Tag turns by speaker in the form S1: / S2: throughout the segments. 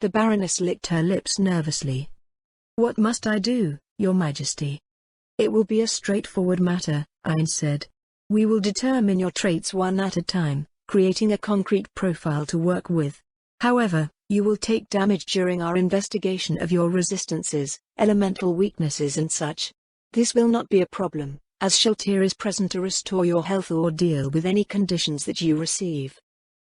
S1: The Baroness licked her lips nervously. "What must I do, Your Majesty?" "It will be a straightforward matter," Ines said. "We will determine your traits one at a time, creating a concrete profile to work with. However, you will take damage during our investigation of your resistances, elemental weaknesses and such. This will not be a problem, as Shaltir is present to restore your health or deal with any conditions that you receive."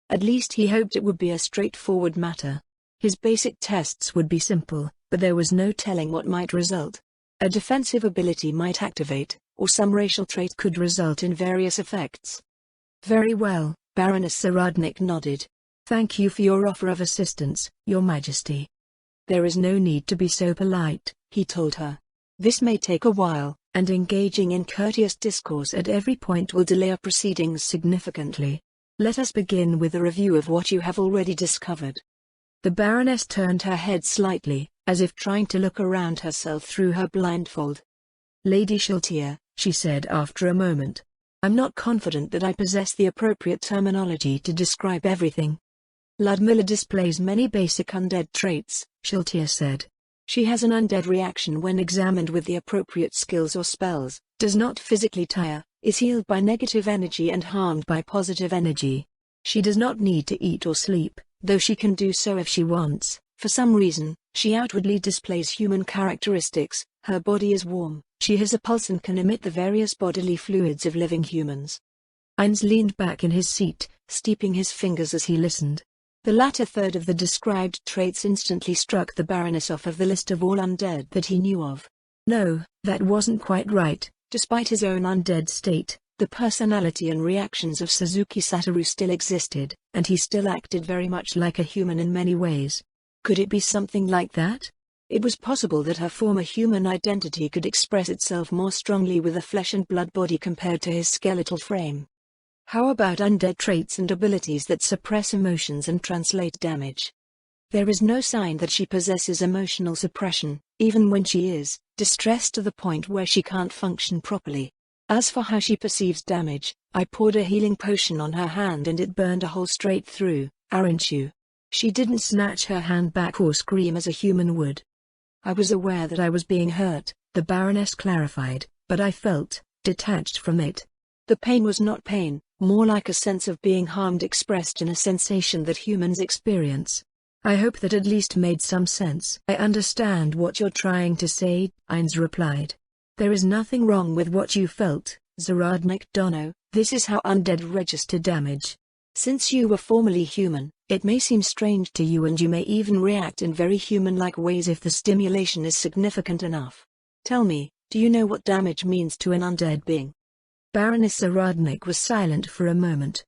S1: At least he hoped it would be a straightforward matter. His basic tests would be simple, but there was no telling what might result. A defensive ability might activate, or some racial trait could result in various effects. "Very well," Baroness Saradnik nodded. "Thank you for your offer of assistance, Your Majesty." "There is no need to be so polite," he told her. "This may take a while, and engaging in courteous discourse at every point will delay our proceedings significantly. Let us begin with a review of what you have already discovered." The Baroness turned her head slightly, as if trying to look around herself through her blindfold. "Lady Shaltir," she said after a moment, "I'm not confident that I possess the appropriate terminology to describe everything." "Ludmilla displays many basic undead traits," Shaltir said. "She has an undead reaction when examined with the appropriate skills or spells, does not physically tire, is healed by negative energy and harmed by positive energy. She does not need to eat or sleep, though she can do so if she wants. For some reason, she outwardly displays human characteristics. Her body is warm, she has a pulse and can emit the various bodily fluids of living humans." Ines leaned back in his seat, steeping his fingers as he listened. The latter third of the described traits instantly struck the Baroness off of the list of all undead that he knew of. No, that wasn't quite right. Despite his own undead state, the personality and reactions of Suzuki Satoru still existed, and he still acted very much like a human in many ways. Could it be something like that? It was possible that her former human identity could express itself more strongly with a flesh and blood body compared to his skeletal frame. How about undead traits and abilities that suppress emotions and translate damage? There is no sign that she possesses emotional suppression, even when she is distressed to the point where she can't function properly. As for how she perceives damage, I poured a healing potion on her hand and it burned a hole straight through, aren't you? She didn't snatch her hand back or scream as a human would. I was aware that I was being hurt, the Baroness clarified, but I felt detached from it. The pain was not pain, more like a sense of being harmed expressed in a sensation that humans experience. I hope that at least made some sense. "I understand what you're trying to say," Ines replied. "There is nothing wrong with what you felt, Zaradnik Dono. This is how undead register damage. Since you were formerly human, it may seem strange to you and you may even react in very human-like ways if the stimulation is significant enough. Tell me, do you know what damage means to an undead being?" Baroness Zaradnik was silent for a moment.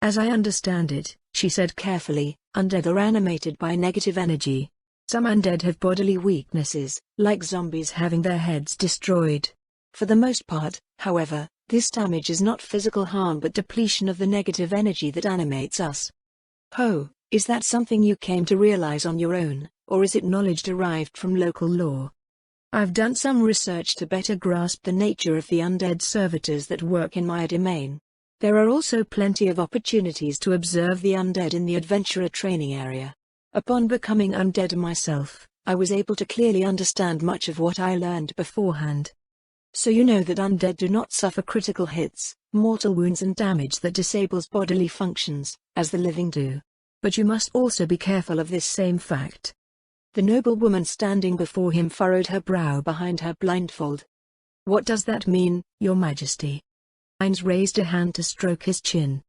S1: "As I understand it," she said carefully, "undead are animated by negative energy. Some undead have bodily weaknesses, like zombies having their heads destroyed. For the most part, however, this damage is not physical harm but depletion of the negative energy that animates us." "Oh, is that something you came to realize on your own, or is it knowledge derived from local lore?" "I've done some research to better grasp the nature of the undead servitors that work in my domain. There are also plenty of opportunities to observe the undead in the adventurer training area. Upon becoming undead myself, I was able to clearly understand much of what I learned beforehand. So you know that undead do not suffer critical hits, mortal wounds and damage that disables bodily functions, as the living do. But you must also be careful of this same fact." The noblewoman standing before him furrowed her brow behind her blindfold. "What does that mean, Your Majesty?" Ines raised a hand to stroke his chin.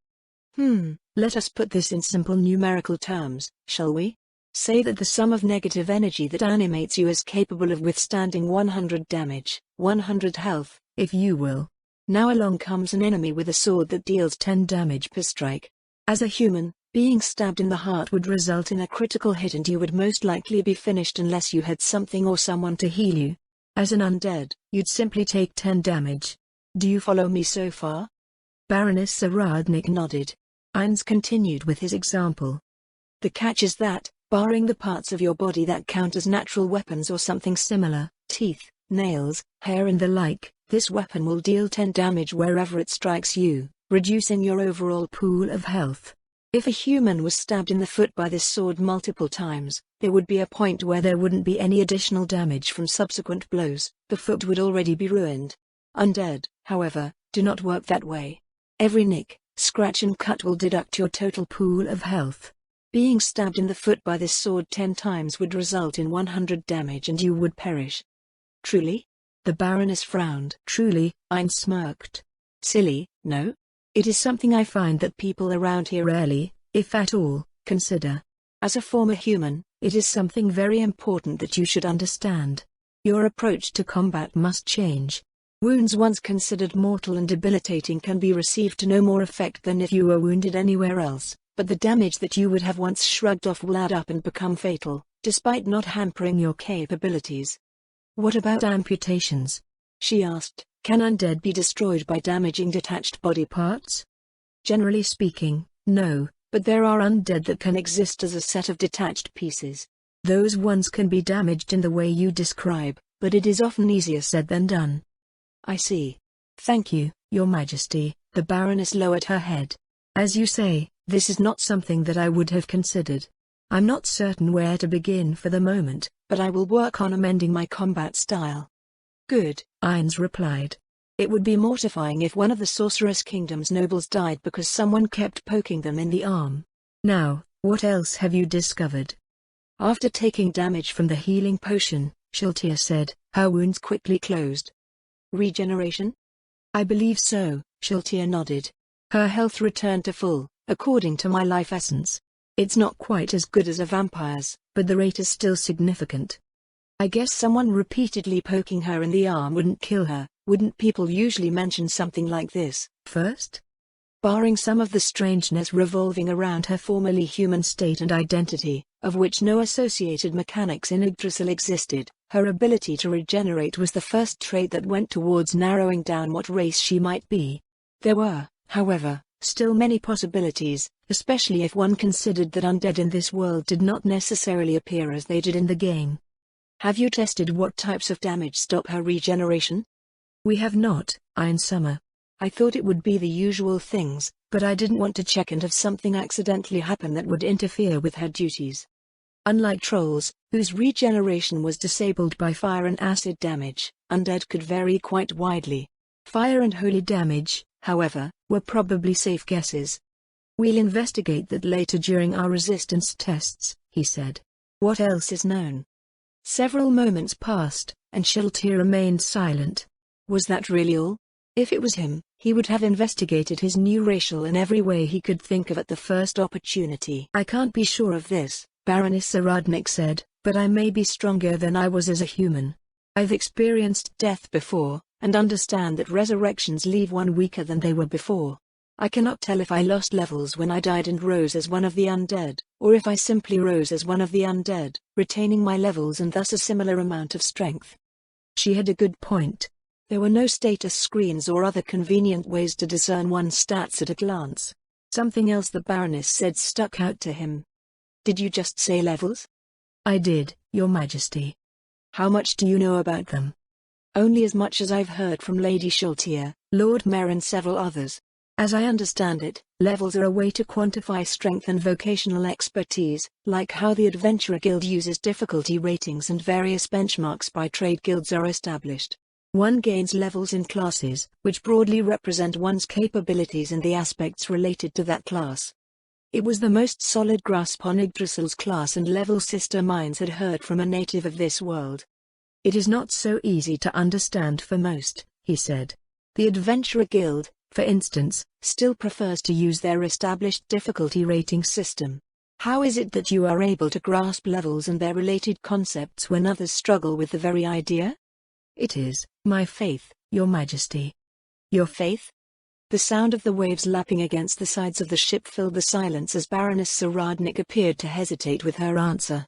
S1: Let us put this in simple numerical terms, shall we? Say that the sum of negative energy that animates you is capable of withstanding 100 damage, 100 health, if you will. Now along comes an enemy with a sword that deals 10 damage per strike. As a human, being stabbed in the heart would result in a critical hit and you would most likely be finished unless you had something or someone to heal you. As an undead, you'd simply take 10 damage. Do you follow me so far? Baroness Saradnik nodded. Ines continued with his example. The catch is that, barring the parts of your body that count as natural weapons or something similar, teeth, nails, hair and the like, this weapon will deal 10 damage wherever it strikes you, reducing your overall pool of health. If a human was stabbed in the foot by this sword multiple times, there would be a point where there wouldn't be any additional damage from subsequent blows, the foot would already be ruined. Undead, however, do not work that way. Every nick, scratch and cut will deduct your total pool of health. Being stabbed in the foot by this sword 10 times would result in 100 damage and you would perish. Truly? The Baroness frowned. Truly, Ein smirked. Silly, no? It is something I find that people around here rarely, if at all, consider. As a former human, it is something very important that you should understand. Your approach to combat must change. Wounds once considered mortal and debilitating can be received to no more effect than if you were wounded anywhere else, but the damage that you would have once shrugged off will add up and become fatal, despite not hampering your capabilities. What about amputations? She asked. Can undead be destroyed by damaging detached body parts? Generally speaking, no, but there are undead that can exist as a set of detached pieces. Those ones can be damaged in the way you describe, but it is often easier said than done. I see. Thank you, Your Majesty. The Baroness lowered her head. As you say, this is not something that I would have considered. I'm not certain where to begin for the moment, but I will work on amending my combat style. Good, Ainz replied. It would be mortifying if one of the Sorceress Kingdom's nobles died because someone kept poking them in the arm. Now, what else have you discovered? After taking damage from the healing potion, Shiltia said, her wounds quickly closed. Regeneration? I believe so, Shiltia nodded. Her health returned to full, according to my life essence. It's not quite as good as a vampire's, but the rate is still significant. I guess someone repeatedly poking her in the arm wouldn't kill her, wouldn't people usually mention something like this first? Barring some of the strangeness revolving around her formerly human state and identity, of which no associated mechanics in Yggdrasil existed, her ability to regenerate was the first trait that went towards narrowing down what race she might be. There were, however, still many possibilities, especially if one considered that undead in this world did not necessarily appear as they did in the game. Have you tested what types of damage stop her regeneration? We have not, Iron Summer. I thought it would be the usual things, but I didn't want to check and have something accidentally happen that would interfere with her duties. Unlike trolls, whose regeneration was disabled by fire and acid damage, undead could vary quite widely. Fire and holy damage, however, were probably safe guesses. We'll investigate that later during our resistance tests, he said. What else is known? Several moments passed, and Shiltir remained silent. Was that really all? If it was him, he would have investigated his new racial in every way he could think of at the first opportunity. I can't be sure of this, Baroness Saradnik said, but I may be stronger than I was as a human. I've experienced death before, and understand that resurrections leave one weaker than they were before. I cannot tell if I lost levels when I died and rose as one of the undead, or if I simply rose as one of the undead, retaining my levels and thus a similar amount of strength. She had a good point. There were no status screens or other convenient ways to discern one's stats at a glance. Something else the Baroness said stuck out to him. Did you just say levels? I did, Your Majesty. How much do you know about them? Only as much as I've heard from Lady Shiltir, Lord Mayor and several others. As I understand it, levels are a way to quantify strength and vocational expertise, like how the Adventurer Guild uses difficulty ratings and various benchmarks by trade guilds are established. One gains levels in classes, which broadly represent one's capabilities and the aspects related to that class. It was the most solid grasp on Yggdrasil's class and level sister minds had heard from a native of this world. It is not so easy to understand for most, he said. The Adventurer Guild, for instance, still prefers to use their established difficulty rating system. How is it that you are able to grasp levels and their related concepts when others struggle with the very idea? It is my faith, Your Majesty. Your faith? The sound of the waves lapping against the sides of the ship filled the silence as Baroness Saradnik appeared to hesitate with her answer.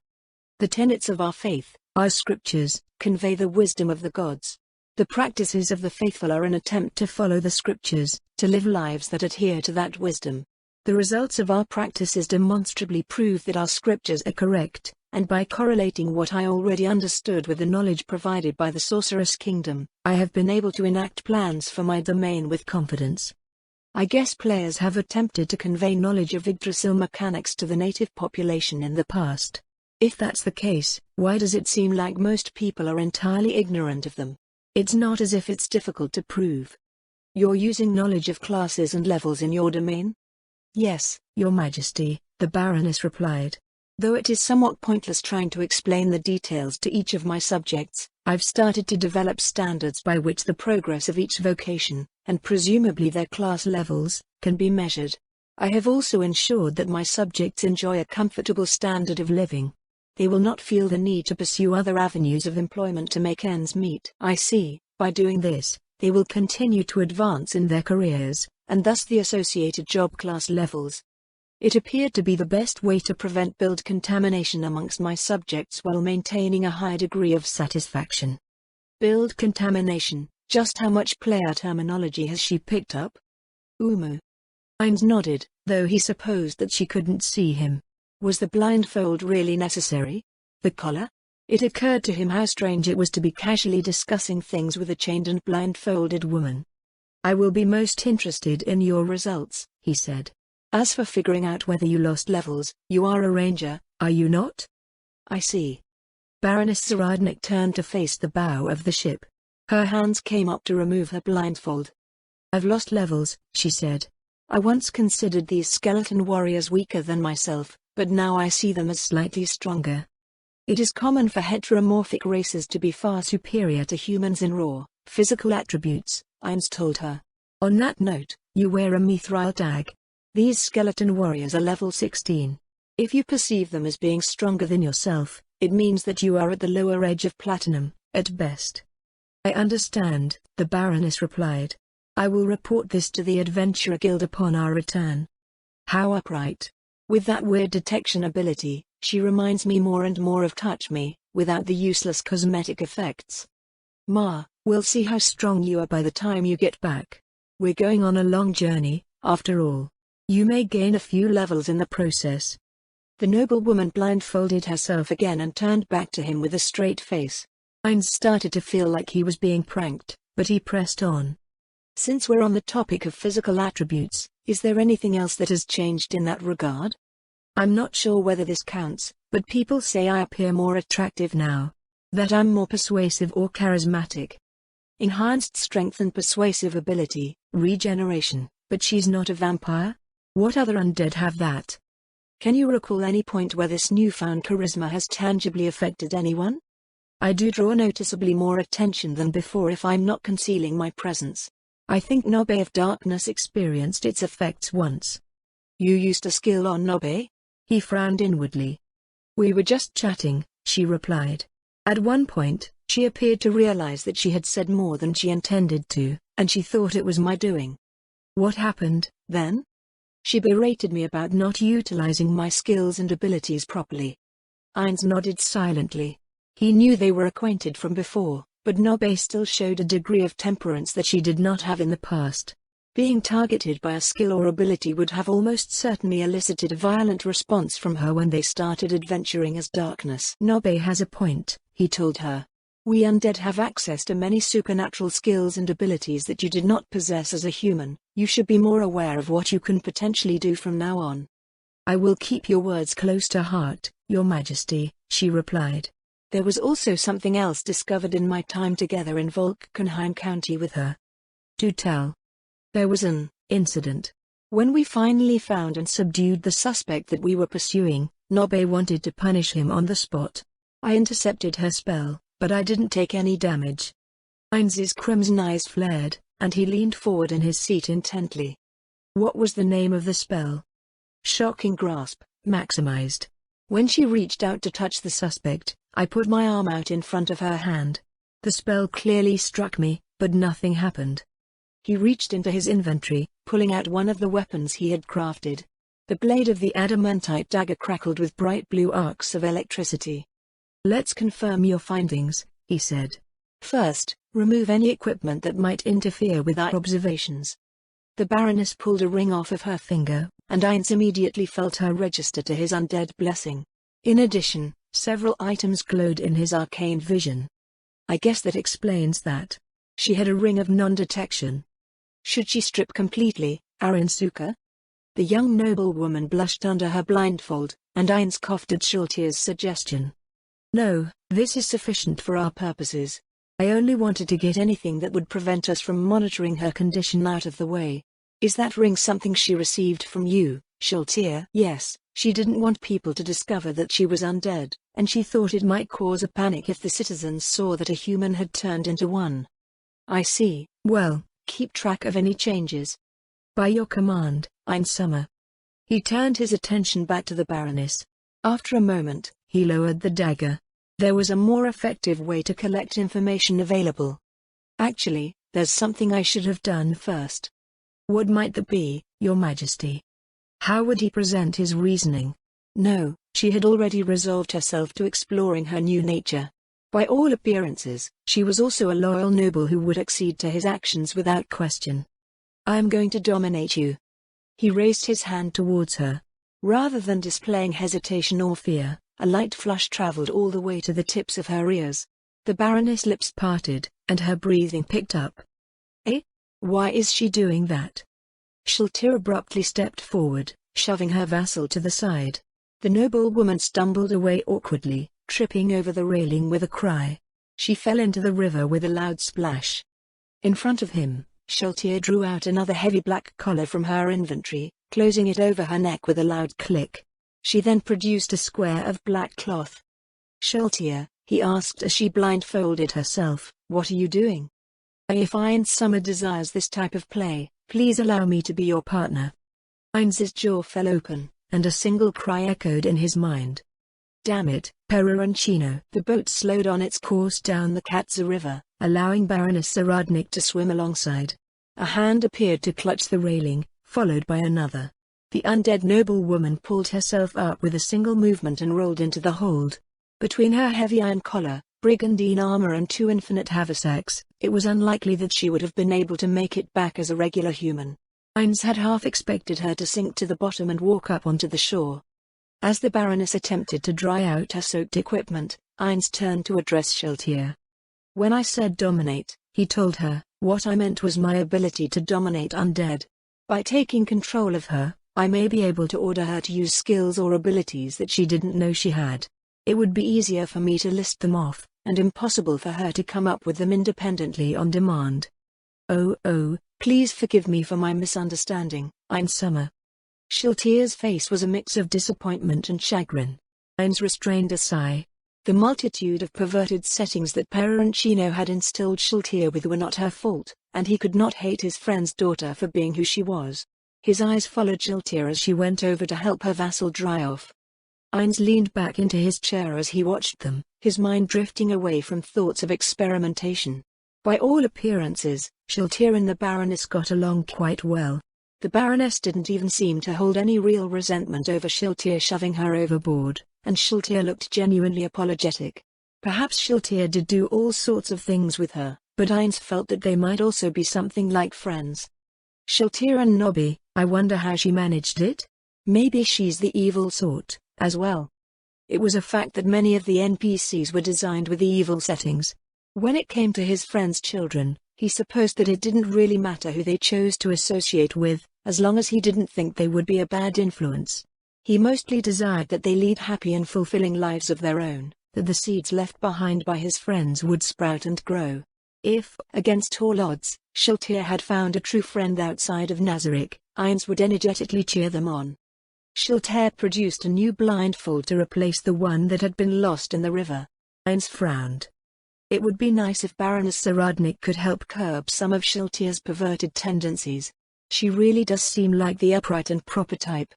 S1: The tenets of our faith, our scriptures, convey the wisdom of the gods. The practices of the faithful are an attempt to follow the scriptures, to live lives that adhere to that wisdom. The results of our practices demonstrably prove that our scriptures are correct, and by correlating what I already understood with the knowledge provided by the Sorceress Kingdom, I have been able to enact plans for my domain with confidence. I guess players have attempted to convey knowledge of Yggdrasil mechanics to the native population in the past. If that's the case, why does it seem like most people are entirely ignorant of them? It's not as if it's difficult to prove. You're using knowledge of classes and levels in your domain? Yes, Your Majesty, the Baroness replied. Though it is somewhat pointless trying to explain the details to each of my subjects, I've started to develop standards by which the progress of each vocation, and presumably their class levels, can be measured. I have also ensured that my subjects enjoy a comfortable standard of living. They will not feel the need to pursue other avenues of employment to make ends meet. I see. By doing this, they will continue to advance in their careers, and thus the associated job class levels. It appeared to be the best way to prevent build contamination amongst my subjects while maintaining a high degree of satisfaction. Build contamination, just how much player terminology has she picked up? Heinz nodded, though he supposed that she couldn't see him. Was the blindfold really necessary? The collar? It occurred to him how strange it was to be casually discussing things with a chained and blindfolded woman. I will be most interested in your results, he said. As for figuring out whether you lost levels, you are a ranger, are you not? I see. Baroness Zaradnik turned to face the bow of the ship. Her hands came up to remove her blindfold. I've lost levels, she said. I once considered these skeleton warriors weaker than myself, but now I see them as slightly stronger. It is common for heteromorphic races to be far superior to humans in raw, physical attributes, Heinz told her. On that note, you wear a mithril tag. These skeleton warriors are level 16. If you perceive them as being stronger than yourself, it means that you are at the lower edge of platinum, at best. I understand, the Baroness replied. I will report this to the Adventurer Guild upon our return. How upright. With that weird detection ability, she reminds me more and more of Touch Me, without the useless cosmetic effects. Ma, we'll see how strong you are by the time you get back. We're going on a long journey, after all. You may gain a few levels in the process. The noblewoman blindfolded herself again and turned back to him with a straight face. Heinz started to feel like he was being pranked, but he pressed on. Since we're on the topic of physical attributes, is there anything else that has changed in that regard? I'm not sure whether this counts, but people say I appear more attractive now. That I'm more persuasive or charismatic. Enhanced strength and persuasive ability, regeneration, but she's not a vampire? What other undead have that? Can you recall any point where this newfound charisma has tangibly affected anyone? I do draw noticeably more attention than before if I'm not concealing my presence. I think Nobe of Darkness experienced its effects once. You used a skill on Nobe? He frowned inwardly. We were just chatting, she replied. At one point, she appeared to realize that she had said more than she intended to, and she thought it was my doing. What happened, then? She berated me about not utilizing my skills and abilities properly. Heinz nodded silently. He knew they were acquainted from before, but Nobe still showed a degree of temperance that she did not have in the past. Being targeted by a skill or ability would have almost certainly elicited a violent response from her when they started adventuring as Darkness. Nobe has a point, he told her. We undead have access to many supernatural skills and abilities that you did not possess as a human. You should be more aware of what you can potentially do from now on. I will keep your words close to heart, Your Majesty, she replied. There was also something else discovered in my time together in Volkenheim County with her. Do tell. There was an incident. When we finally found and subdued the suspect that we were pursuing, Nobe wanted to punish him on the spot. I intercepted her spell, but I didn't take any damage. Heinz's crimson eyes flared, and he leaned forward in his seat intently. What was the name of the spell? Shocking Grasp, maximized. When she reached out to touch the suspect, I put my arm out in front of her hand. The spell clearly struck me, but nothing happened. He reached into his inventory, pulling out one of the weapons he had crafted. The blade of the adamantite dagger crackled with bright blue arcs of electricity. Let's confirm your findings, he said. First, remove any equipment that might interfere with our observations. The Baroness pulled a ring off of her finger, and Heinz immediately felt her register to his undead blessing. In addition, several items glowed in his arcane vision. I guess that explains that. She had a ring of non-detection. Should she strip completely, Arinsuka? The young noblewoman blushed under her blindfold, and Ainz coughed at Shultir's suggestion. No, this is sufficient for our purposes. I only wanted to get anything that would prevent us from monitoring her condition out of the way. Is that ring something she received from you, Shultir? Yes, she didn't want people to discover that she was undead, and she thought it might cause a panic if the citizens saw that a human had turned into one. I see. Well, keep track of any changes. By your command, Einsummer. He turned his attention back to the Baroness. After a moment, he lowered the dagger. There was a more effective way to collect information available. Actually, there's something I should have done first. What might that be, Your Majesty? How would he present his reasoning? No, she had already resolved herself to exploring her new nature. By all appearances, she was also a loyal noble who would accede to his actions without question. I am going to dominate you. He raised his hand towards her. Rather than displaying hesitation or fear, a light flush traveled all the way to the tips of her ears. The Baroness' lips parted, and her breathing picked up. Eh? Why is she doing that? Shultir abruptly stepped forward, shoving her vassal to the side. The noblewoman stumbled away awkwardly, tripping over the railing with a cry. She fell into the river with a loud splash. In front of him, Shultir drew out another heavy black collar from her inventory, closing it over her neck with a loud click. She then produced a square of black cloth. Shultir, he asked as she blindfolded herself, what are you doing? If Einsummer desires this type of play, please allow me to be your partner. Ainz's jaw fell open, and a single cry echoed in his mind. Damn it, Peroncino! The boat slowed on its course down the Katza River, allowing Baroness Saradnik to swim alongside. A hand appeared to clutch the railing, followed by another. The undead noblewoman pulled herself up with a single movement and rolled into the hold. Between her heavy iron collar, brigandine armor and two infinite haversacks, it was unlikely that she would have been able to make it back as a regular human. Ainz had half expected her to sink to the bottom and walk up onto the shore. As the Baroness attempted to dry out her soaked equipment, Ainz turned to address Shultir. When I said dominate, he told her, what I meant was my ability to dominate undead. By taking control of her, I may be able to order her to use skills or abilities that she didn't know she had. It would be easier for me to list them off, and impossible for her to come up with them independently on demand. Oh, please forgive me for my misunderstanding, Einsummer. Shultir's face was a mix of disappointment and chagrin. Ainz restrained a sigh. The multitude of perverted settings that Peroncino had instilled Shultir with were not her fault, and he could not hate his friend's daughter for being who she was. His eyes followed Shultir as she went over to help her vassal dry off. Ainz leaned back into his chair as he watched them, his mind drifting away from thoughts of experimentation. By all appearances, Shultir and the Baroness got along quite well. The Baroness didn't even seem to hold any real resentment over Shultir shoving her overboard, and Shultir looked genuinely apologetic. Perhaps Shultir did do all sorts of things with her, but Ainz felt that they might also be something like friends. Shultir and Nobby, I wonder how she managed it? Maybe she's the evil sort, as well. It was a fact that many of the NPCs were designed with the evil settings. When it came to his friend's children, he supposed that it didn't really matter who they chose to associate with, as long as he didn't think they would be a bad influence. He mostly desired that they lead happy and fulfilling lives of their own, that the seeds left behind by his friends would sprout and grow. If, against all odds, Shultir had found a true friend outside of Nazarick, Ainz would energetically cheer them on. Shultir produced a new blindfold to replace the one that had been lost in the river. Ainz frowned. It would be nice if Baroness Saradnik could help curb some of Shultir's perverted tendencies. She really does seem like the upright and proper type.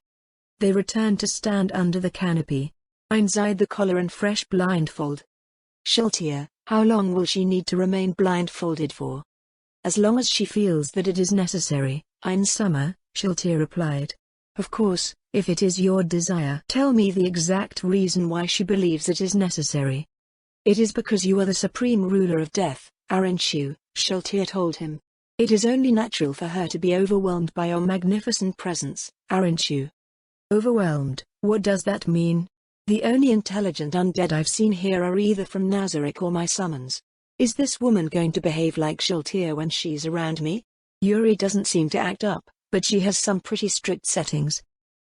S1: They returned to stand under the canopy. Ainz eyed the collar and fresh blindfold. Shultir, how long will she need to remain blindfolded for? As long as she feels that it is necessary, Einsummer, Shultir replied. Of course, if it is your desire. Tell me the exact reason why she believes it is necessary. It is because you are the supreme ruler of death, aren't you? Shultir told him. It is only natural for her to be overwhelmed by your magnificent presence, aren't you? Overwhelmed, what does that mean? The only intelligent undead I've seen here are either from Nazarick or my summons. Is this woman going to behave like Shultir when she's around me? Yuri doesn't seem to act up, but she has some pretty strict settings.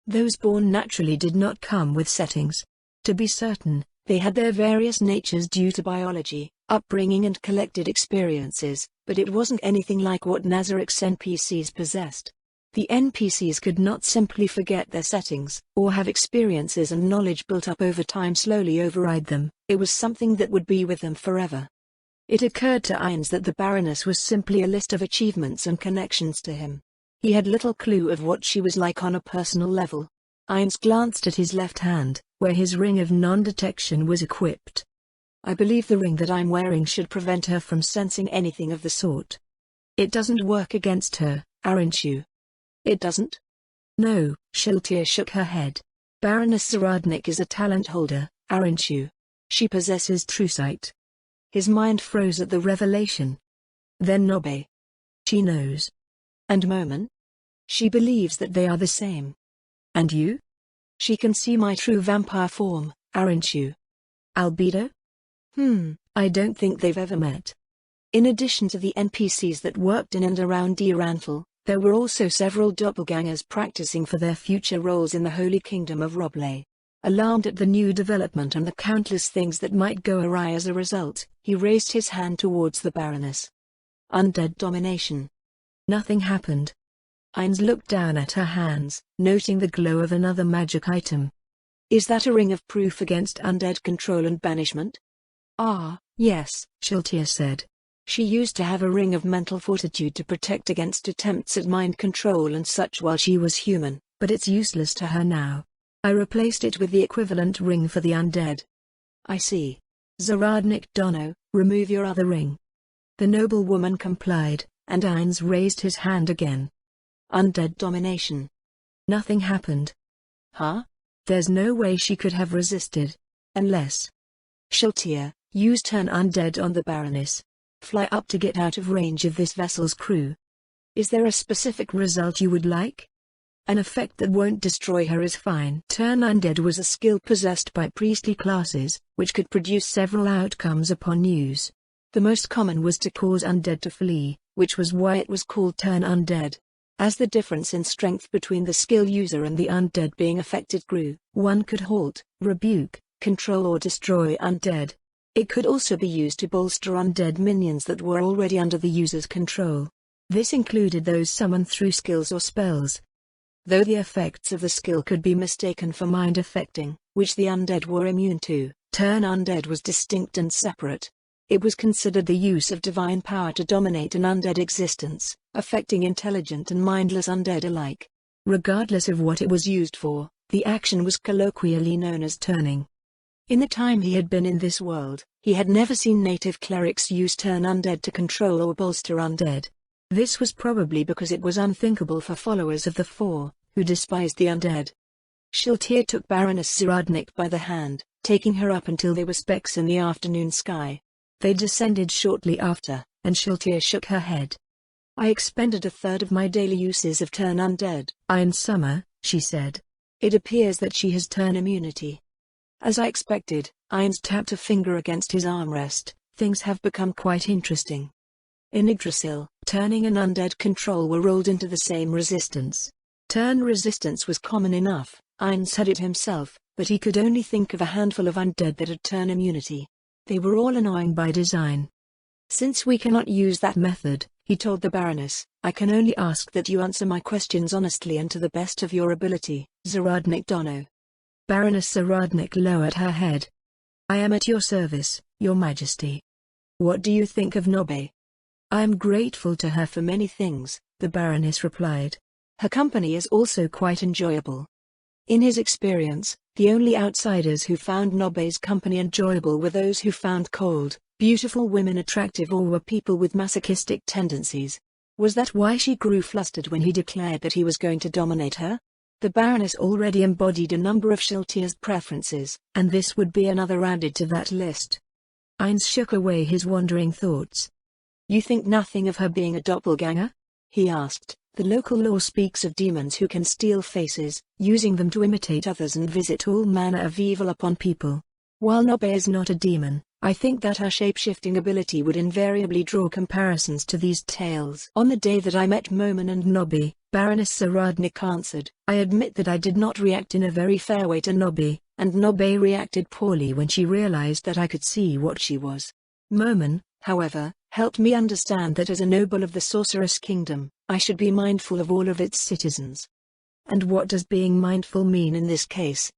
S1: Those born naturally did not come with settings. To be certain, they had their various natures due to biology, upbringing and collected experiences, but it wasn't anything like what Nazaryk's NPCs possessed. The NPCs could not simply forget their settings, or have experiences and knowledge built up over time slowly override them. It was something that would be with them forever. It occurred to Ainz that the Baroness was simply a list of achievements and connections to him. He had little clue of what she was like on a personal level. Ainz glanced at his left hand, where his ring of non-detection was equipped. I believe the ring that I'm wearing should prevent her from sensing anything of the sort. It doesn't work against her, aren't you? It doesn't? No, Shiltir shook her head. Baroness Zaradnik is a talent holder, aren't you? She possesses true sight. His mind froze at the revelation. Then Nobe. She knows. And Momen? She believes that they are the same. And you? She can see my true vampire form, aren't you? Albedo? I don't think they've ever met. In addition to the NPCs that worked in and around Diranthal, there were also several doppelgangers practicing for their future roles in the Holy Kingdom of Roblé. Alarmed at the new development and the countless things that might go awry as a result, he raised his hand towards the Baroness. Undead domination. Nothing happened. Ainz looked down at her hands, noting the glow of another magic item. Is that a ring of proof against undead control and banishment? Ah, yes, Shiltir said. She used to have a ring of mental fortitude to protect against attempts at mind control and such while she was human, but it's useless to her now. I replaced it with the equivalent ring for the undead. I see. Zaradnik Dono, remove your other ring. The noblewoman complied, and Ainz raised his hand again. Undead domination. Nothing happened. Huh? There's no way she could have resisted. Unless. Shiltir, use turn undead on the Baroness. Fly up to get out of range of this vessel's crew. Is there a specific result you would like? An effect that won't destroy her is fine. Turn undead was a skill possessed by priestly classes, which could produce several outcomes upon use. The most common was to cause undead to flee, which was why it was called turn undead. As the difference in strength between the skill user and the undead being affected grew, one could halt, rebuke, control or destroy undead. It could also be used to bolster undead minions that were already under the user's control. This included those summoned through skills or spells. Though the effects of the skill could be mistaken for mind affecting, which the undead were immune to, turn undead was distinct and separate. It was considered the use of divine power to dominate an undead existence, affecting intelligent and mindless undead alike. Regardless of what it was used for, the action was colloquially known as turning. In the time he had been in this world, he had never seen native clerics use turn undead to control or bolster undead. This was probably because it was unthinkable for followers of the Four, who despised the undead. Shiltir took Baroness Zaradnik by the hand, taking her up until they were specks in the afternoon sky. They descended shortly after, and Shiltir shook her head. I expended a third of my daily uses of turn undead. In summer, she said. It appears that she has turn immunity. As I expected, Ainz tapped a finger against his armrest. Things have become quite interesting. In Yggdrasil, turning and undead control were rolled into the same resistance. Turn resistance was common enough, Ainz said it himself, but he could only think of a handful of undead that had turn immunity. They were all annoying by design. Since we cannot use that method, he told the Baroness, I can only ask that you answer my questions honestly and to the best of your ability, Zaradnik Dono. Baroness Zaradnik lowered her head. I am at your service, your majesty. What do you think of Nobe? I am grateful to her for many things, the Baroness replied. Her company is also quite enjoyable. In his experience, the only outsiders who found Nobe's company enjoyable were those who found cold, beautiful women attractive or were people with masochistic tendencies. Was that why she grew flustered when he declared that he was going to dominate her? The Baroness already embodied a number of Shiltir's preferences, and this would be another added to that list. Ainz shook away his wandering thoughts. You think nothing of her being a doppelganger? He asked. The local law speaks of demons who can steal faces, using them to imitate others and visit all manner of evil upon people. While Nobe is not a demon, I think that her shape-shifting ability would invariably draw comparisons to these tales. On the day that I met Momen and Nobe, Baroness Zaradnik answered. I admit that I did not react in a very fair way to Nobby, and Nobby reacted poorly when she realized that I could see what she was. Momen, however, helped me understand that as a noble of the Sorceress Kingdom, I should be mindful of all of its citizens. And what does being mindful mean in this case?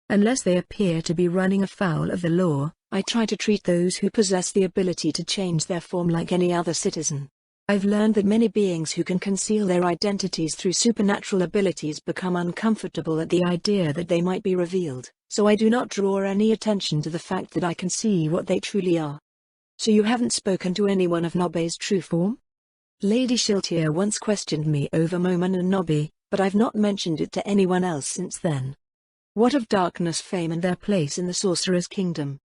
S1: Unless they appear to be running afoul of the law, I try to treat those who possess the ability to change their form like any other citizen. I've learned that many beings who can conceal their identities through supernatural abilities become uncomfortable at the idea that they might be revealed, so I do not draw any attention to the fact that I can see what they truly are. So you haven't spoken to anyone of Nobby's true form? Lady Shiltir once questioned me over Momen and Nobby, but I've not mentioned it to anyone else since then. What of Darkness fame and their place in the Sorcerer's Kingdom?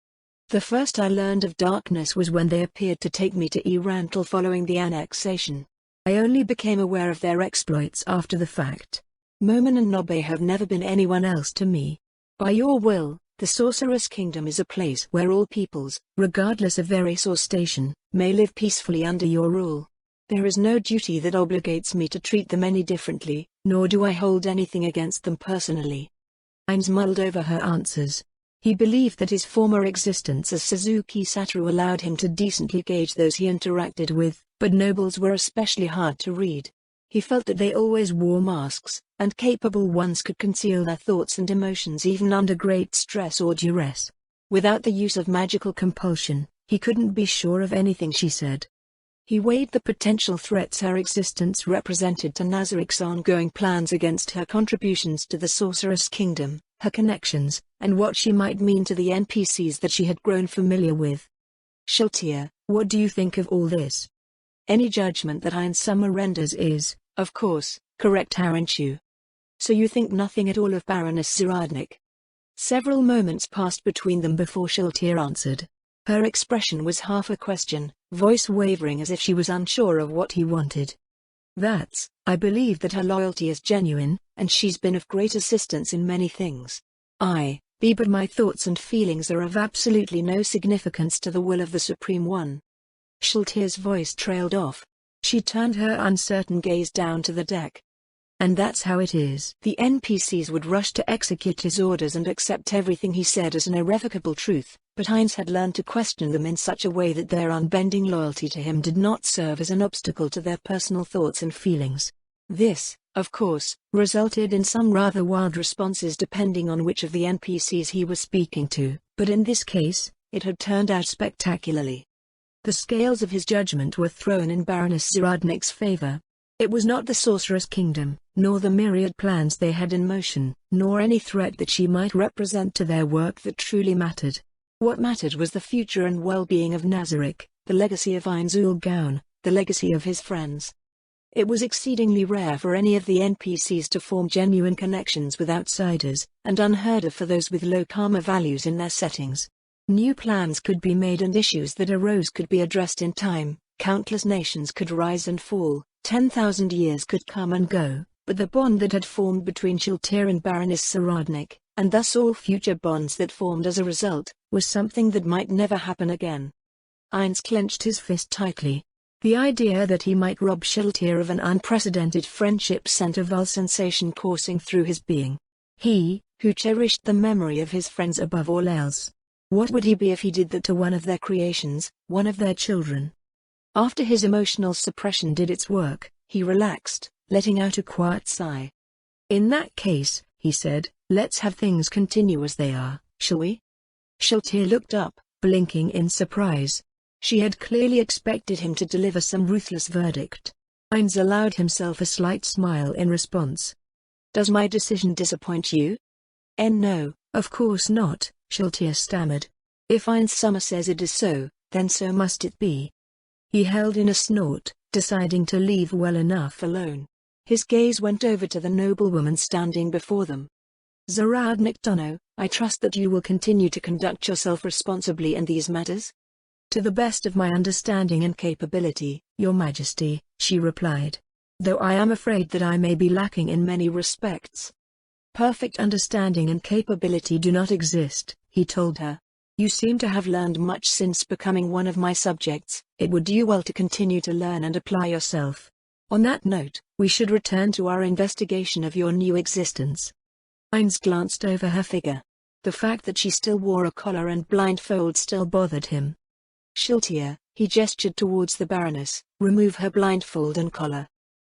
S1: The first I learned of Darkness was when they appeared to take me to Erantal following the annexation. I only became aware of their exploits after the fact. Momen and Nobby have never been anyone else to me. By your will, the Sorcerer's Kingdom is a place where all peoples, regardless of their race or station, may live peacefully under your rule. There is no duty that obligates me to treat them any differently, nor do I hold anything against them personally. Ainz mulled over her answers. He believed that his former existence as Suzuki Satoru allowed him to decently gauge those he interacted with, but nobles were especially hard to read. He felt that they always wore masks, and capable ones could conceal their thoughts and emotions even under great stress or duress. Without the use of magical compulsion, he couldn't be sure of anything she said. He weighed the potential threats her existence represented to Nazarik's ongoing plans against her contributions to the Sorceress Kingdom, her connections, and what she might mean to the NPCs that she had grown familiar with. Shiltir, what do you think of all this? Any judgment that Ainz Summer renders is, of course, correct, aren't you? So you think nothing at all of Baroness Zaradnik? Several moments passed between them before Shiltir answered. Her expression was half a question, voice wavering as if she was unsure of what he wanted. I believe that her loyalty is genuine, and she's been of great assistance in many things. But my thoughts and feelings are of absolutely no significance to the will of the Supreme One. Shiltir's voice trailed off. She turned her uncertain gaze down to the deck. And that's how it is. The NPCs would rush to execute his orders and accept everything he said as an irrevocable truth, but Ainz had learned to question them in such a way that their unbending loyalty to him did not serve as an obstacle to their personal thoughts and feelings. This, of course, resulted in some rather wild responses depending on which of the NPCs he was speaking to, but in this case, it had turned out spectacularly. The scales of his judgment were thrown in Baroness Zaradnik's favor. It was not the Sorceress Kingdom, nor the myriad plans they had in motion, nor any threat that she might represent to their work that truly mattered. What mattered was the future and well-being of Nazarik, the legacy of Ainz Gaun, the legacy of his friends. It was exceedingly rare for any of the NPCs to form genuine connections with outsiders, and unheard of for those with low karma values in their settings. New plans could be made and issues that arose could be addressed in time, countless nations could rise and fall, 10,000 years could come and go, but the bond that had formed between Shiltir and Baroness Zaradnik, and thus all future bonds that formed as a result, was something that might never happen again. Ainz clenched his fist tightly. The idea that he might rob Shiltir of an unprecedented friendship sent a dull sensation coursing through his being. He, who cherished the memory of his friends above all else. What would he be if he did that to one of their creations, one of their children? After his emotional suppression did its work, he relaxed, letting out a quiet sigh. In that case, he said, let's have things continue as they are, shall we? Shiltir looked up, blinking in surprise. She had clearly expected him to deliver some ruthless verdict. Ainz allowed himself a slight smile in response. Does my decision disappoint you? No, of course not, Shiltir stammered. If Ainz Summer says it is so, then so must it be. He held in a snort, deciding to leave well enough alone. His gaze went over to the noblewoman standing before them. Zaradnik Dunno, I trust that you will continue to conduct yourself responsibly in these matters? To the best of my understanding and capability, Your Majesty, she replied. Though I am afraid that I may be lacking in many respects. Perfect understanding and capability do not exist, he told her. You seem to have learned much since becoming one of my subjects. It would do you well to continue to learn and apply yourself. On that note, we should return to our investigation of your new existence. Heinz glanced over her figure. The fact that she still wore a collar and blindfold still bothered him. Shiltir, he gestured towards the Baroness, remove her blindfold and collar.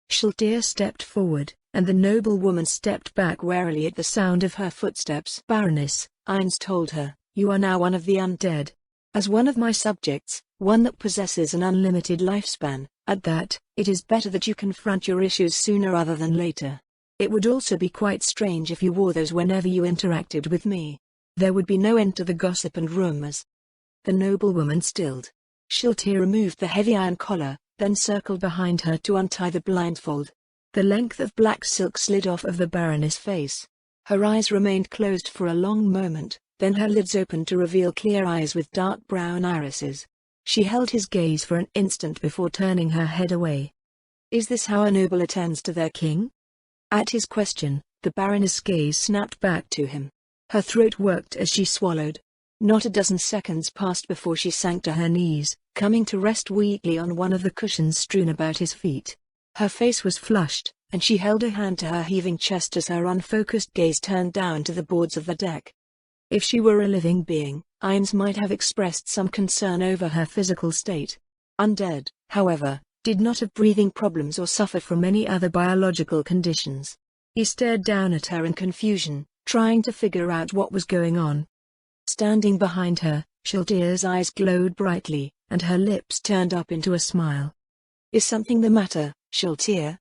S1: Shiltir stepped forward, and the noblewoman stepped back warily at the sound of her footsteps. Baroness, Heinz told her, you are now one of the undead. As one of my subjects, one that possesses an unlimited lifespan, at that, it is better that you confront your issues sooner rather than later. It would also be quite strange if you wore those whenever you interacted with me. There would be no end to the gossip and rumors. The noblewoman stilled. Shiltir removed the heavy iron collar, then circled behind her to untie the blindfold. The length of black silk slid off of the Baroness' face. Her eyes remained closed for a long moment, then her lids opened to reveal clear eyes with dark brown irises. She held his gaze for an instant before turning her head away. Is this how a noble attends to their king? At his question, the Baroness' gaze snapped back to him. Her throat worked as she swallowed. Not a dozen seconds passed before she sank to her knees, coming to rest weakly on one of the cushions strewn about his feet. Her face was flushed, and she held a hand to her heaving chest as her unfocused gaze turned down to the boards of the deck. If she were a living being, Heinz might have expressed some concern over her physical state. Undead, however, did not have breathing problems or suffer from any other biological conditions. He stared down at her in confusion, trying to figure out what was going on. Standing behind her, Shiltir's eyes glowed brightly, and her lips turned up into a smile. Is something the matter, Shiltir?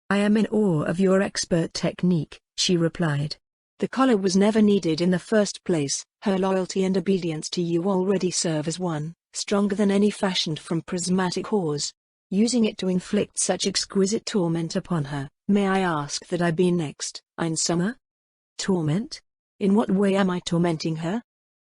S1: I am in awe of your expert technique, she replied. The collar was never needed in the first place, her loyalty and obedience to you already serve as one, stronger than any fashioned from prismatic ores. Using it to inflict such exquisite torment upon her, may I ask that I be next, Einsummer? Torment? In what way am I tormenting her?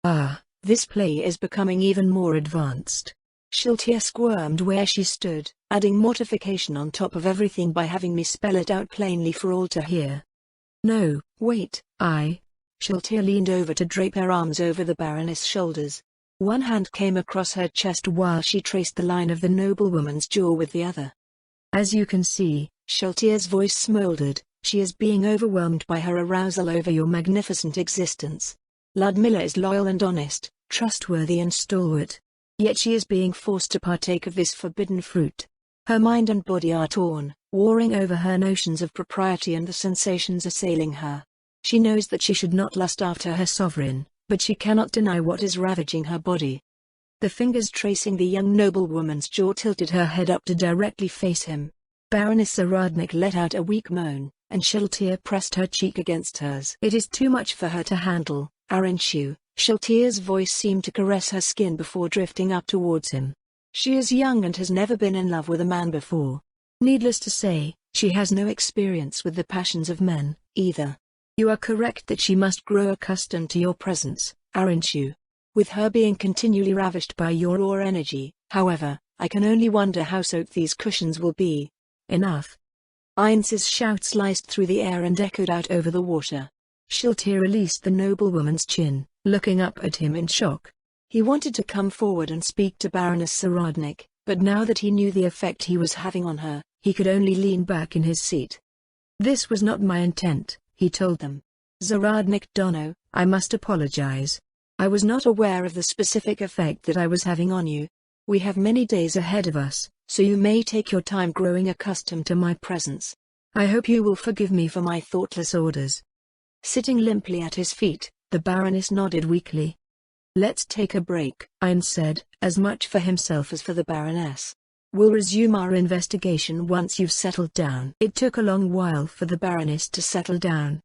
S1: Ah, this play is becoming even more advanced. Shiltir squirmed where she stood, adding mortification on top of everything by having me spell it out plainly for all to hear. No, wait, Shiltir leaned over to drape her arms over the Baroness' shoulders. One hand came across her chest while she traced the line of the noblewoman's jaw with the other. As you can see, Shiltir's voice smoldered, she is being overwhelmed by her arousal over your magnificent existence. Ludmilla is loyal and honest, trustworthy and stalwart. Yet she is being forced to partake of this forbidden fruit. Her mind and body are torn, warring over her notions of propriety and the sensations assailing her. She knows that she should not lust after her sovereign, but she cannot deny what is ravaging her body. The fingers tracing the young noblewoman's jaw tilted her head up to directly face him. Baroness Zaradnik let out a weak moan, and Shiltir pressed her cheek against hers. It is too much for her to handle, aren't you? Shiltir's voice seemed to caress her skin before drifting up towards him. She is young and has never been in love with a man before. Needless to say, she has no experience with the passions of men, either. You are correct that she must grow accustomed to your presence, aren't you? With her being continually ravished by your raw energy, however, I can only wonder how soaked these cushions will be. Enough. Heinz's shout sliced through the air and echoed out over the water. Shiltir released the noblewoman's chin, looking up at him in shock. He wanted to come forward and speak to Baroness Zaradnik, but now that he knew the effect he was having on her, he could only lean back in his seat. This was not my intent, he told them. Zaradnik Dono, I must apologize. I was not aware of the specific effect that I was having on you. We have many days ahead of us, so you may take your time growing accustomed to my presence. I hope you will forgive me for my thoughtless orders. Sitting limply at his feet, the Baroness nodded weakly. Let's take a break, Heinz said, as much for himself as for the Baroness. We'll resume our investigation once you've settled down. It took a long while for the Baroness to settle down.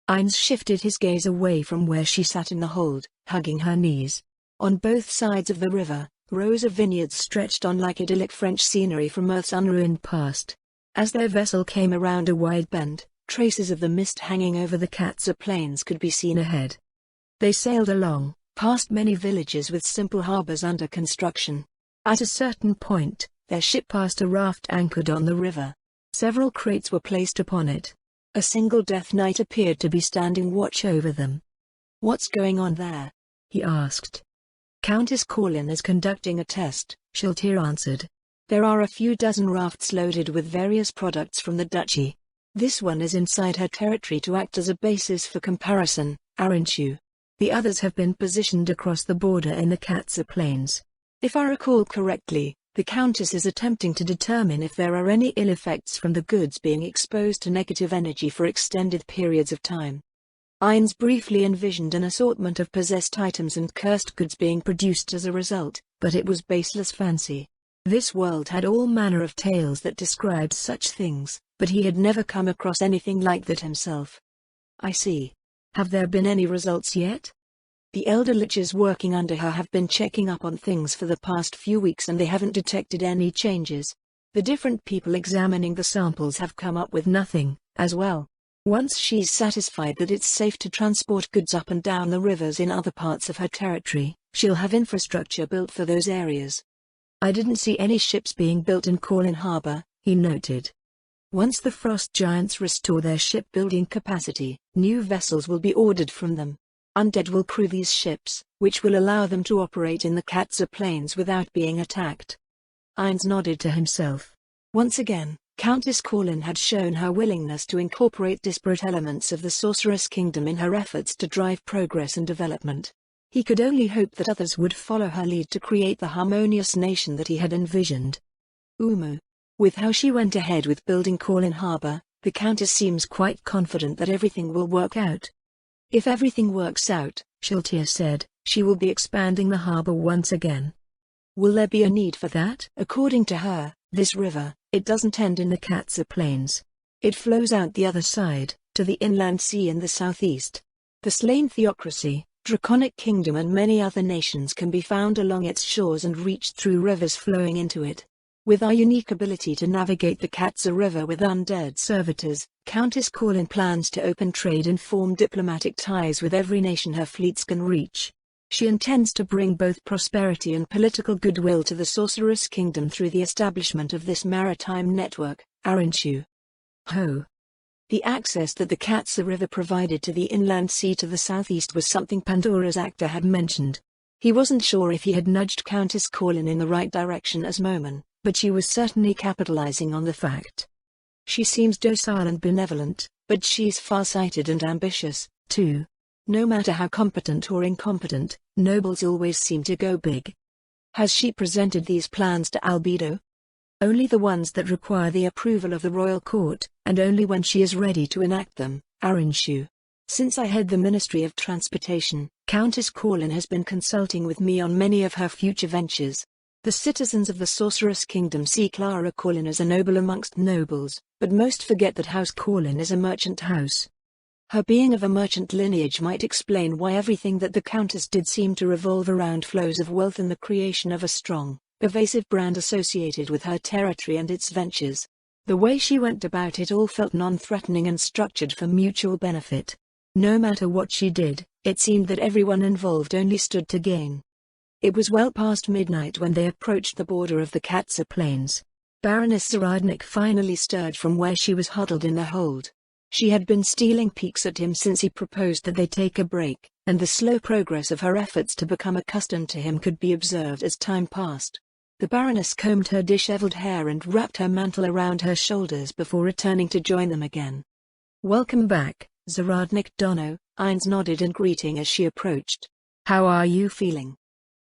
S1: Heinz shifted his gaze away from where she sat in the hold, hugging her knees. On both sides of the river, rows of vineyards stretched on like idyllic French scenery from Earth's unruined past. As their vessel came around a wide bend, traces of the mist hanging over the Katza plains could be seen ahead. They sailed along, past many villages with simple harbors under construction. At a certain point, their ship passed a raft anchored on the river. Several crates were placed upon it. A single Death Knight appeared to be standing watch over them. What's going on there? He asked. Countess Corlin is conducting a test, Shiltir answered. There are a few dozen rafts loaded with various products from the duchy. This one is inside her territory to act as a basis for comparison, aren't you? The others have been positioned across the border in the Katsa Plains. If I recall correctly, the Countess is attempting to determine if there are any ill effects from the goods being exposed to negative energy for extended periods of time. Ines briefly envisioned an assortment of possessed items and cursed goods being produced as a result, but it was baseless fancy. This world had all manner of tales that described such things, but he had never come across anything like that himself. I see. Have there been any results yet? The elder liches working under her have been checking up on things for the past few weeks and they haven't detected any changes. The different people examining the samples have come up with nothing, as well. Once she's satisfied that it's safe to transport goods up and down the rivers in other parts of her territory, she'll have infrastructure built for those areas. I didn't see any ships being built in Corlin Harbor, he noted. Once the Frost Giants restore their shipbuilding capacity, new vessels will be ordered from them. Undead will crew these ships, which will allow them to operate in the Katsa Plains without being attacked. Ines nodded to himself. Once again, Countess Corlin had shown her willingness to incorporate disparate elements of the Sorceress Kingdom in her efforts to drive progress and development. He could only hope that others would follow her lead to create the harmonious nation that he had envisioned. With how she went ahead with building Corlin Harbor, the Countess seems quite confident that everything will work out. If everything works out, Shaltir said, she will be expanding the harbor once again. Will there be a need for that? According to her, this river, it doesn't end in the Katsa Plains. It flows out the other side, to the inland sea in the southeast. The slain theocracy, Draconic Kingdom and many other nations can be found along its shores and reached through rivers flowing into it. With our unique ability to navigate the Katsa River with undead servitors, Countess Corlin plans to open trade and form diplomatic ties with every nation her fleets can reach. She intends to bring both prosperity and political goodwill to the Sorceress Kingdom through the establishment of this maritime network, aren't you? Ho! The access that the Katsa River provided to the inland sea to the southeast was something Pandora's actor had mentioned. He wasn't sure if he had nudged Countess Corlin in the right direction as Moman, but she was certainly capitalizing on the fact. She seems docile and benevolent, but she's far-sighted and ambitious, too. No matter how competent or incompetent, nobles always seem to go big. Has she presented these plans to Albedo? Only the ones that require the approval of the royal court, and only when she is ready to enact them, Arinshu. Since I head the Ministry of Transportation, Countess Corlin has been consulting with me on many of her future ventures. The citizens of the Sorceress Kingdom see Clara Corlin as a noble amongst nobles, but most forget that House Corlin is a merchant house. Her being of a merchant lineage might explain why everything that the Countess did seemed to revolve around flows of wealth and the creation of a strong, pervasive brand associated with her territory and its ventures. The way she went about it all felt non-threatening and structured for mutual benefit. No matter what she did, it seemed that everyone involved only stood to gain. It was well past midnight when they approached the border of the Katsa Plains. Baroness Zaradnik finally stirred from where she was huddled in the hold. She had been stealing peeks at him since he proposed that they take a break, and the slow progress of her efforts to become accustomed to him could be observed as time passed. The Baroness combed her disheveled hair and wrapped her mantle around her shoulders before returning to join them again. "Welcome back, Zaradnik Dono," Ines nodded in greeting as she approached. "How are you feeling?"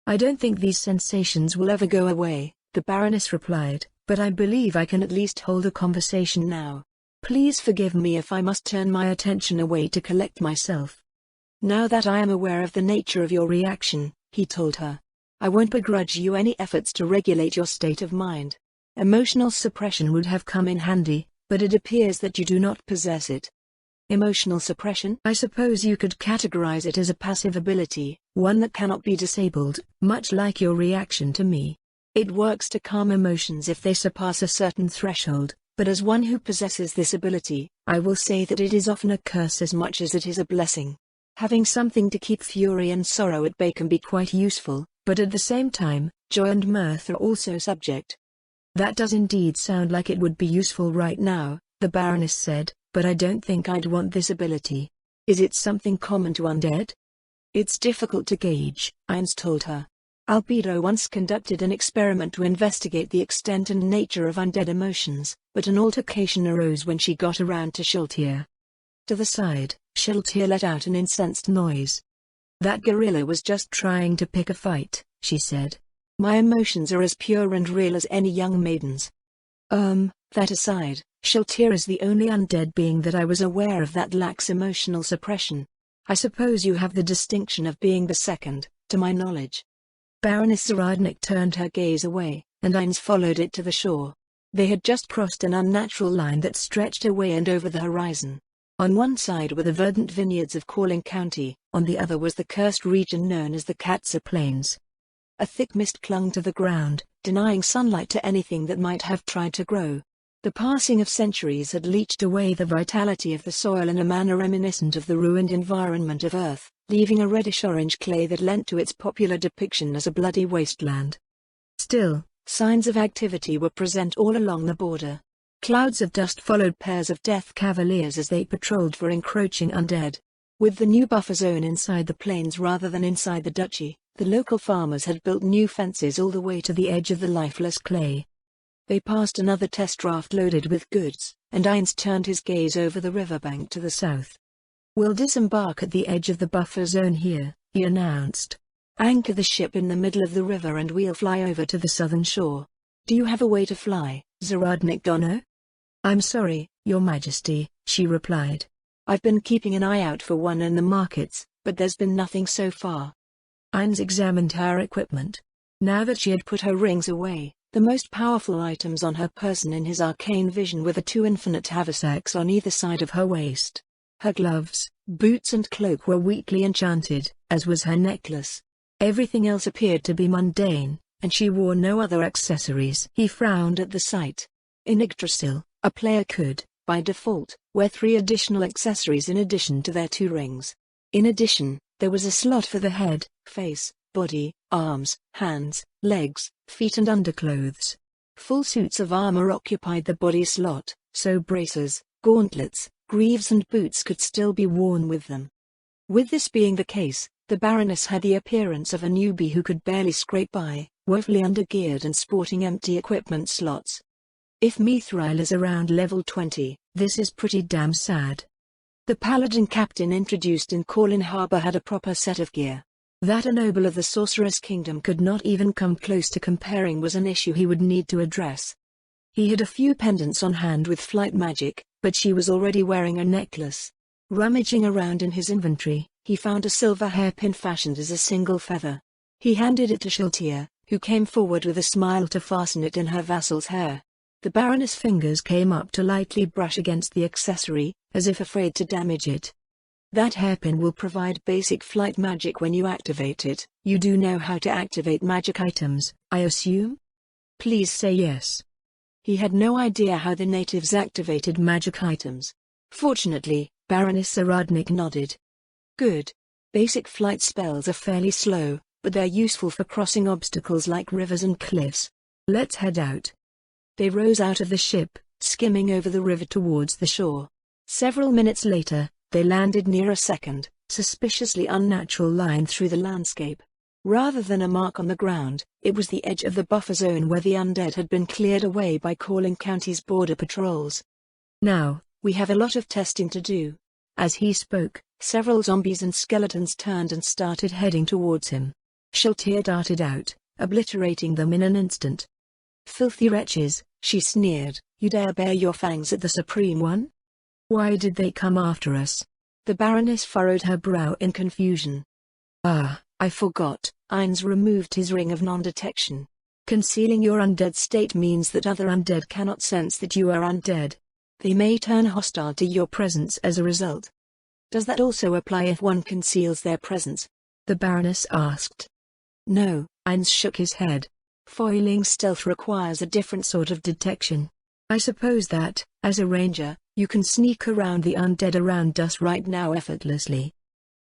S1: "I don't think these sensations will ever go away," the Baroness replied, "but I believe I can at least hold a conversation now. Please forgive me if I must turn my attention away to collect myself." "Now that I am aware of the nature of your reaction," he told her, "I won't begrudge you any efforts to regulate your state of mind. Emotional suppression would have come in handy, but it appears that you do not possess it." "Emotional suppression? I suppose you could categorize it as a passive ability, one that cannot be disabled, much like your reaction to me. It works to calm emotions if they surpass a certain threshold. But as one who possesses this ability, I will say that it is often a curse as much as it is a blessing. Having something to keep fury and sorrow at bay can be quite useful, but at the same time, joy and mirth are also subject." "That does indeed sound like it would be useful right now," the Baroness said, "but I don't think I'd want this ability. Is it something common to undead?" "It's difficult to gauge," Ines told her. Albedo once conducted an experiment to investigate the extent and nature of undead emotions, but an altercation arose when she got around to Shiltir. To the side, Shiltir let out an incensed noise. "That gorilla was just trying to pick a fight," she said. "My emotions are as pure and real as any young maiden's." That aside, Shiltir is the only undead being that I was aware of that lacks emotional suppression. I suppose you have the distinction of being the second, to my knowledge." Baroness Zaradnik turned her gaze away, and Ines followed it to the shore. They had just crossed an unnatural line that stretched away and over the horizon. On one side were the verdant vineyards of Calling County, on the other was the cursed region known as the Katsa Plains. A thick mist clung to the ground, denying sunlight to anything that might have tried to grow. The passing of centuries had leached away the vitality of the soil in a manner reminiscent of the ruined environment of Earth, leaving a reddish-orange clay that lent to its popular depiction as a bloody wasteland. Still, signs of activity were present all along the border. Clouds of dust followed pairs of death cavaliers as they patrolled for encroaching undead. With the new buffer zone inside the plains rather than inside the duchy, the local farmers had built new fences all the way to the edge of the lifeless clay. They passed another test raft loaded with goods, and Ines turned his gaze over the riverbank to the south. "We'll disembark at the edge of the buffer zone here," he announced. "Anchor the ship in the middle of the river and we'll fly over to the southern shore. Do you have a way to fly, Zaradnik Dono?" "I'm sorry, Your Majesty," she replied. "I've been keeping an eye out for one in the markets, but there's been nothing so far." Ines examined her equipment. Now that she had put her rings away, the most powerful items on her person in his arcane vision were the two infinite haversacks on either side of her waist. Her gloves, boots and cloak were weakly enchanted, as was her necklace. Everything else appeared to be mundane, and she wore no other accessories. He frowned at the sight. In Yggdrasil, a player could, by default, wear 3 additional accessories in addition to their 2 rings. In addition, there was a slot for the head, face, body, arms, hands, legs, feet and underclothes. Full suits of armor occupied the body slot, so bracers, gauntlets, greaves and boots could still be worn with them. With this being the case, the Baroness had the appearance of a newbie who could barely scrape by, woefully undergeared and sporting empty equipment slots. If Mithril is around level 20, this is pretty damn sad. The paladin captain introduced in Corlin Harbor had a proper set of gear. That a noble of the Sorcerer's Kingdom could not even come close to comparing was an issue he would need to address. He had a few pendants on hand with flight magic, but she was already wearing a necklace. Rummaging around in his inventory, he found a silver hairpin fashioned as a single feather. He handed it to Shiltir, who came forward with a smile to fasten it in her vassal's hair. The Baroness' fingers came up to lightly brush against the accessory, as if afraid to damage it. "That hairpin will provide basic flight magic when you activate it. You do know how to activate magic items, I assume?" "Please say yes." He had no idea how the natives activated magic items. Fortunately, Baroness Zaradnik nodded. "Good. Basic flight spells are fairly slow, but they're useful for crossing obstacles like rivers and cliffs. Let's head out." They rose out of the ship, skimming over the river towards the shore. Several minutes later, they landed near a second, suspiciously unnatural line through the landscape. Rather than a mark on the ground, it was the edge of the buffer zone where the undead had been cleared away by Calling County's border patrols. "Now, we have a lot of testing to do." As he spoke, several zombies and skeletons turned and started heading towards him. Shiltir darted out, obliterating them in an instant. "Filthy wretches," she sneered, "you dare bare your fangs at the Supreme One? Why did they come after us?" The Baroness furrowed her brow in confusion. "Ah, I forgot." Ines removed his ring of non-detection. "Concealing your undead state means that other undead cannot sense that you are undead. They may turn hostile to your presence as a result." "Does that also apply if one conceals their presence?" the Baroness asked. "No," Ines shook his head. "Foiling stealth requires a different sort of detection. I suppose that, as a ranger, you can sneak around the undead around us right now effortlessly."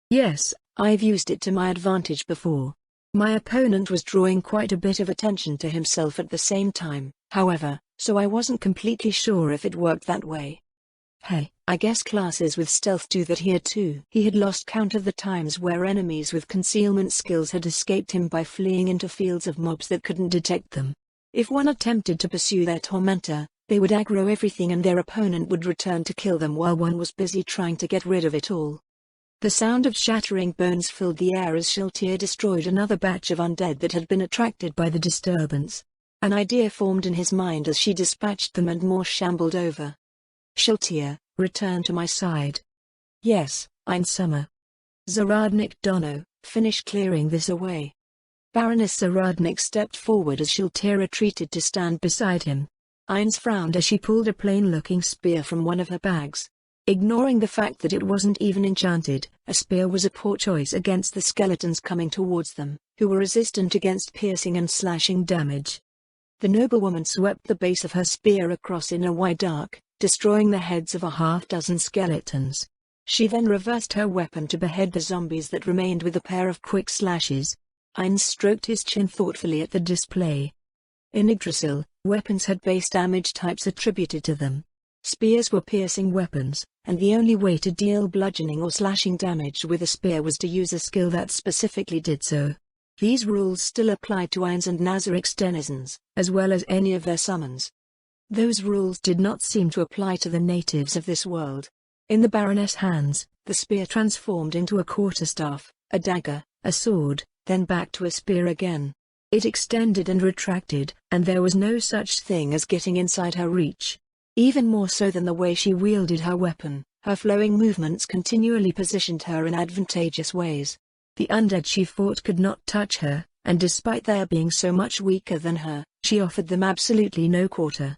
S1: "Yes, I've used it to my advantage before. My opponent was drawing quite a bit of attention to himself at the same time, however, so I wasn't completely sure if it worked that way." Hey, I guess classes with stealth do that here too. He had lost count of the times where enemies with concealment skills had escaped him by fleeing into fields of mobs that couldn't detect them. If one attempted to pursue their tormentor, they would aggro everything and their opponent would return to kill them while one was busy trying to get rid of it all. The sound of shattering bones filled the air as Shiltir destroyed another batch of undead that had been attracted by the disturbance. An idea formed in his mind as she dispatched them and more shambled over. Shiltir, return to my side. Yes, Ein Summer. Zaradnik Dono, finish clearing this away. Baroness Zaradnik stepped forward as Shiltir retreated to stand beside him. Ainz frowned as she pulled a plain-looking spear from one of her bags. Ignoring the fact that it wasn't even enchanted, a spear was a poor choice against the skeletons coming towards them, who were resistant against piercing and slashing damage. The noblewoman swept the base of her spear across in a wide arc, destroying the heads of a half-dozen skeletons. She then reversed her weapon to behead the zombies that remained with a pair of quick slashes. Ainz stroked his chin thoughtfully at the display. In Yggdrasil, weapons had base damage types attributed to them. Spears were piercing weapons, and the only way to deal bludgeoning or slashing damage with a spear was to use a skill that specifically did so. These rules still applied to Ainz and Nazarik's denizens, as well as any of their summons. Those rules did not seem to apply to the natives of this world. In the Baroness' hands, the spear transformed into a quarterstaff, a dagger, a sword, then back to a spear again. It extended and retracted, and there was no such thing as getting inside her reach. Even more so than the way she wielded her weapon, her flowing movements continually positioned her in advantageous ways. The undead she fought could not touch her, and despite their being so much weaker than her, she offered them absolutely no quarter.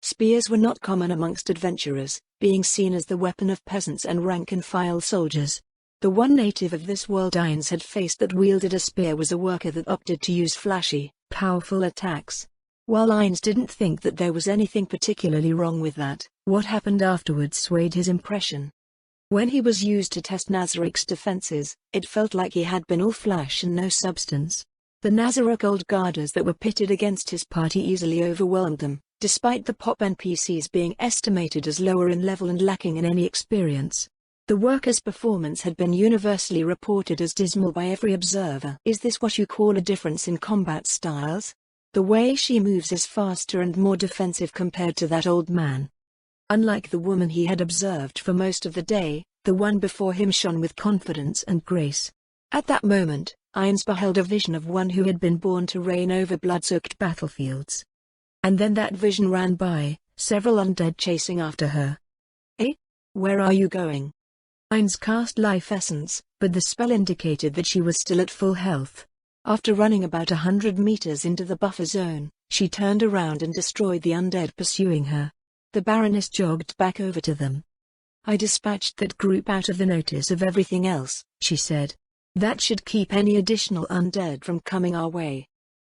S1: Spears were not common amongst adventurers, being seen as the weapon of peasants and rank-and-file soldiers. The one native of this world Ainz had faced that wielded a spear was a worker that opted to use flashy, powerful attacks. While Ainz didn't think that there was anything particularly wrong with that, what happened afterwards swayed his impression. When he was used to test Nazarik's defenses, it felt like he had been all flash and no substance. The Nazarik old guarders that were pitted against his party easily overwhelmed them, despite the pop NPCs being estimated as lower in level and lacking in any experience. The worker's performance had been universally reported as dismal by every observer. Is this what you call a difference in combat styles? The way she moves is faster and more defensive compared to that old man. Unlike the woman he had observed for most of the day, the one before him shone with confidence and grace. At that moment, Ainz beheld a vision of one who had been born to reign over blood-soaked battlefields. And then that vision ran by, several undead chasing after her. Eh? Where are you going? Ainz cast Life Essence, but the spell indicated that she was still at full health. After running about 100 meters into the buffer zone, she turned around and destroyed the undead pursuing her. The Baroness jogged back over to them. I dispatched that group out of the notice of everything else, she said. That should keep any additional undead from coming our way.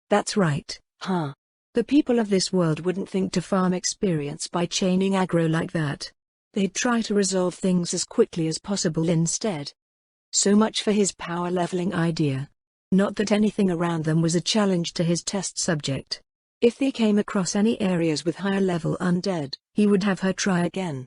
S1: That's right, huh? The people of this world wouldn't think to farm experience by chaining aggro like that. They'd try to resolve things as quickly as possible instead. So much for his power leveling idea. Not that anything around them was a challenge to his test subject. If they came across any areas with higher level undead, he would have her try again.